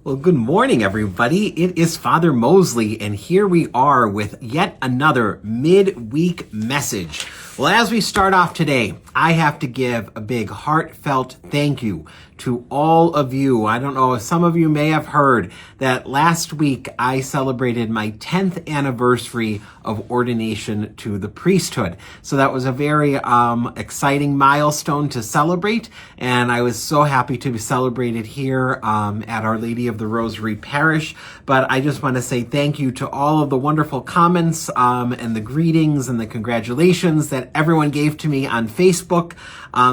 Well, good morning, everybody. It is Father Mosley, and here we are with yet another midweek message. Well, as we start off today, I have to give a big heartfelt thank you to all of you. I don't know if some of you may have heard that last week I celebrated my 10th anniversary of ordination to the priesthood. So that was a very exciting milestone to celebrate, and I was so happy to be celebrated here at Our Lady of the Rosary Parish. But I just want to say thank you to all of the wonderful comments and the greetings and the congratulations that everyone gave to me on Facebook.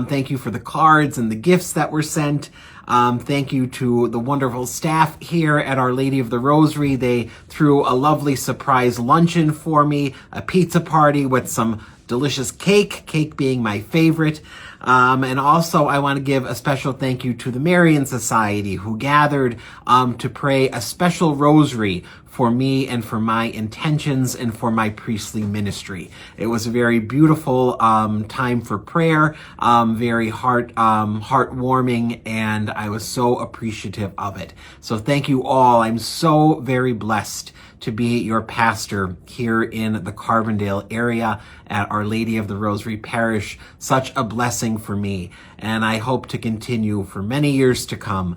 Thank you for the cards and the gifts that were sent. Thank you to the wonderful staff here at Our Lady of the Rosary. They threw a lovely surprise luncheon for me, a pizza party with some delicious cake being my favorite. And also I want to give a special thank you to the Marian Society, who gathered to pray a special rosary for me and for my intentions and for my priestly ministry. It was a very beautiful time for prayer, very heartwarming, and I was so appreciative of it. So thank you all. I'm so very blessed to be your pastor here in the Carbondale area at Our Lady of the Rosary Parish. Such a blessing for me, and I hope to continue for many years to come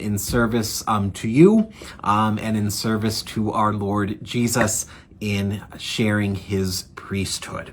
in service to you and in service to our Lord Jesus in sharing his priesthood.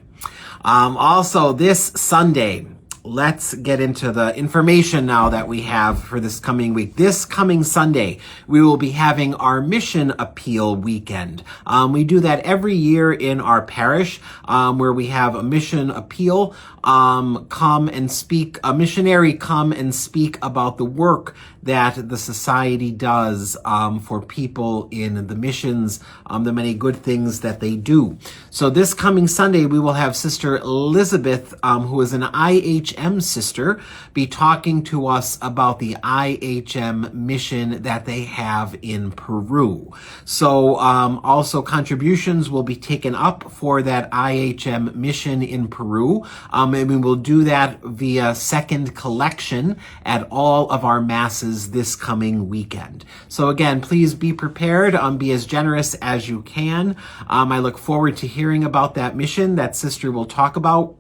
Also, this Sunday, let's get into the information now that we have for this coming week. This coming Sunday, we will be having our mission appeal weekend. We do that every year in our parish, where we have a mission appeal. Come and speak, a missionary come and speak about the work that the society does for people in the missions, the many good things that they do. So this coming Sunday, we will have Sister Elizabeth, who is an IHM sister, be talking to us about the IHM mission that they have in Peru. So also contributions will be taken up for that IHM mission in Peru. And we will do that via second collection at all of our masses this coming weekend. So again, please be prepared, be as generous as you can. I look forward to hearing about that mission that Sister will talk about.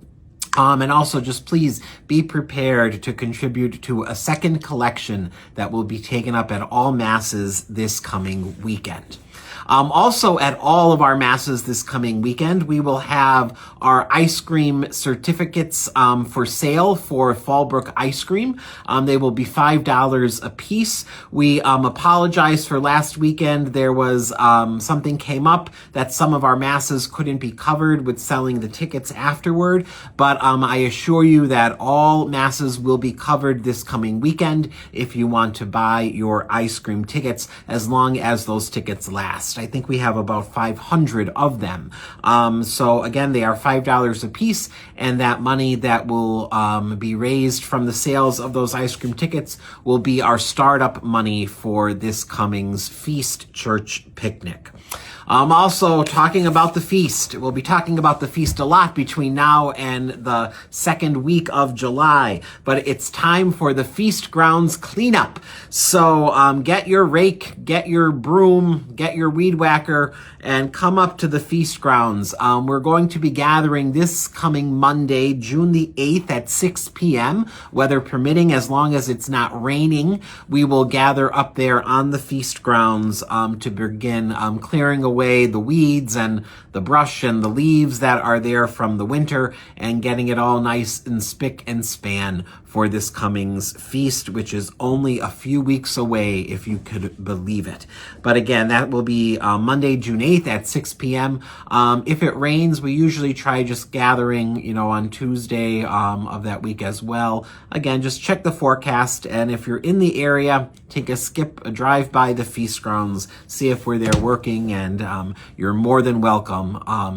And also just please be prepared to contribute to a second collection that will be taken up at all masses this coming weekend. Also, at all of our masses this coming weekend, we will have our ice cream certificates for sale for Fallbrook Ice Cream. They will be $5 a piece. We apologize for last weekend. There was something came up that some of our masses couldn't be covered with selling the tickets afterward. But I assure you that all masses will be covered this coming weekend if you want to buy your ice cream tickets, as long as those tickets last. I think we have about 500 of them. So again, they are $5 a piece, and that money that will be raised from the sales of those ice cream tickets will be our startup money for this coming's Feast Church Picnic. Also talking about the feast. We'll be talking about the feast a lot between now and the second week of July, but it's time for the feast grounds cleanup. So get your rake, get your broom, get your weed whacker, and come up to the feast grounds. We're going to be gathering this coming Monday, June the 8th at 6 p.m., weather permitting, as long as it's not raining. We will gather up there on the feast grounds to begin clearing away the weeds and the brush and the leaves that are there from the winter, and getting it all nice and spick and span for this coming's feast, which is only a few weeks away, if you could believe it. But again, that will be Monday, June 8th at 6 p.m. If it rains, we usually try just gathering, on Tuesday of that week as well. Again, just check the forecast, and if you're in the area, take a drive by the feast grounds, see if we're there working, and you're more than welcome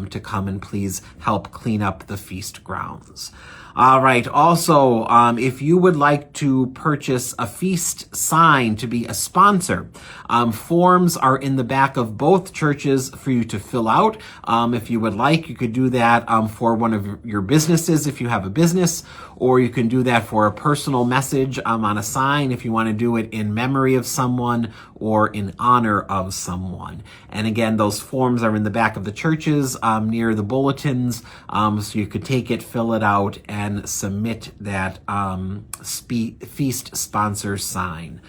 to come and please help clean up the feast grounds. All right. Also, if you would like to purchase a feast sign to be a sponsor, forms are in the back of both churches for you to fill out. If you would like, you could do that for one of your businesses if you have a business, or you can do that for a personal message on a sign if you want to do it in memory of someone or in honor of someone. And again, those forms are in the back of the churches near the bulletins, so you could take it, fill it out, and submit that feast sponsor sign.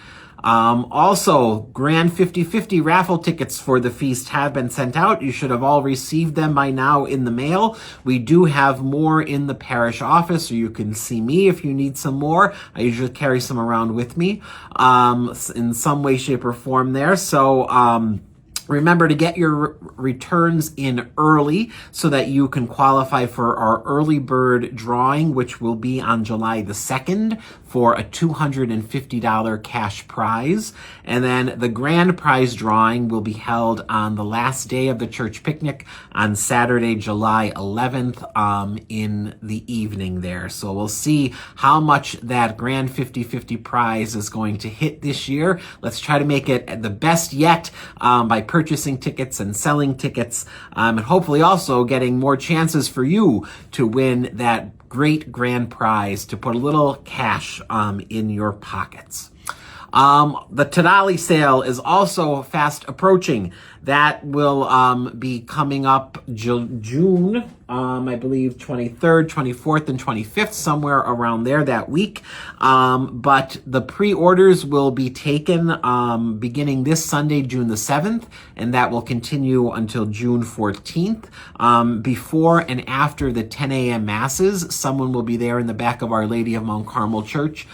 Also, grand 50/50 raffle tickets for the feast have been sent out. You should have all received them by now in the mail. We do have more in the parish office, so you can see me if you need some more. I usually carry some around with me in some way, shape, or form there. So, remember to get your returns in early so that you can qualify for our early bird drawing, which will be on July the 2nd for a $250 cash prize. And then the grand prize drawing will be held on the last day of the church picnic on Saturday, July 11th in the evening there. So we'll see how much that grand 50/50 prize is going to hit this year. Let's try to make it the best yet by purchasing tickets and selling tickets, and hopefully also getting more chances for you to win that great grand prize to put a little cash in your pockets. The Tadali sale is also fast approaching. That will be coming up June, I believe 23rd, 24th, and 25th, somewhere around there that week. But the pre-orders will be taken beginning this Sunday, June the 7th, and that will continue until June 14th. Before and after the 10 a.m. masses, someone will be there in the back of Our Lady of Mount Carmel Church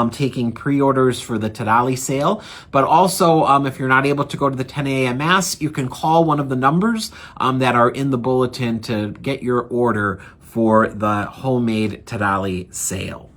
taking pre-orders for the Tadali sale. But also, if you're not able to go to the 10 a.m. mass, you can call one of the numbers that are in the bulletin to get your order for the homemade Tadali sale.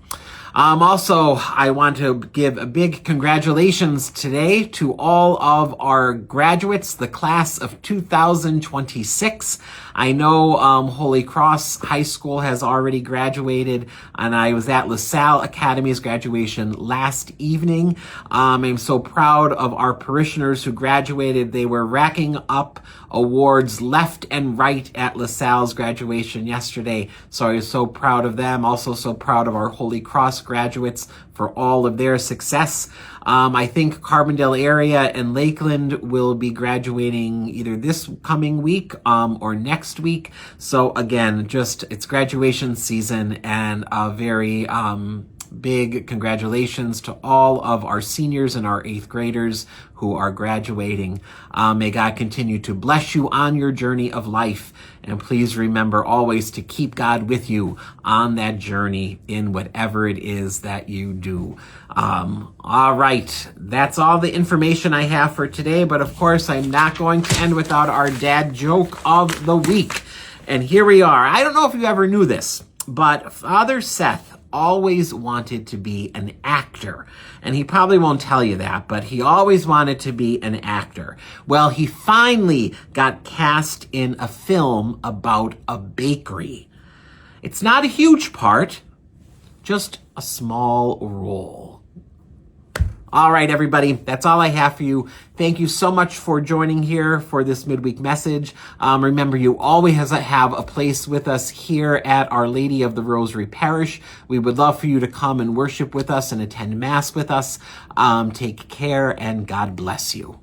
Also, I want to give a big congratulations today to all of our graduates, the class of 2026. I know Holy Cross High School has already graduated, and I was at LaSalle Academy's graduation last evening. I'm so proud of our parishioners who graduated. They were racking up awards left and right at LaSalle's graduation yesterday, so I was so proud of them. Also so proud of our Holy Cross graduates for all of their success. I think Carbondale area and Lakeland will be graduating either this coming week or next week. So again, it's graduation season, and a very big congratulations to all of our seniors and our 8th graders who are graduating. May God continue to bless you on your journey of life. And please remember always to keep God with you on that journey in whatever it is that you do. All right. That's all the information I have for today. But of course, I'm not going to end without our dad joke of the week. And here we are. I don't know if you ever knew this, but Father Seth always wanted to be an actor. And he probably won't tell you that, but he always wanted to be an actor. Well, he finally got cast in a film about a bakery. It's not a huge part, just a small role. All right, everybody, that's all I have for you. Thank you so much for joining here for this midweek message. Remember, you always have a place with us here at Our Lady of the Rosary Parish. We would love for you to come and worship with us and attend Mass with us. Take care, and God bless you.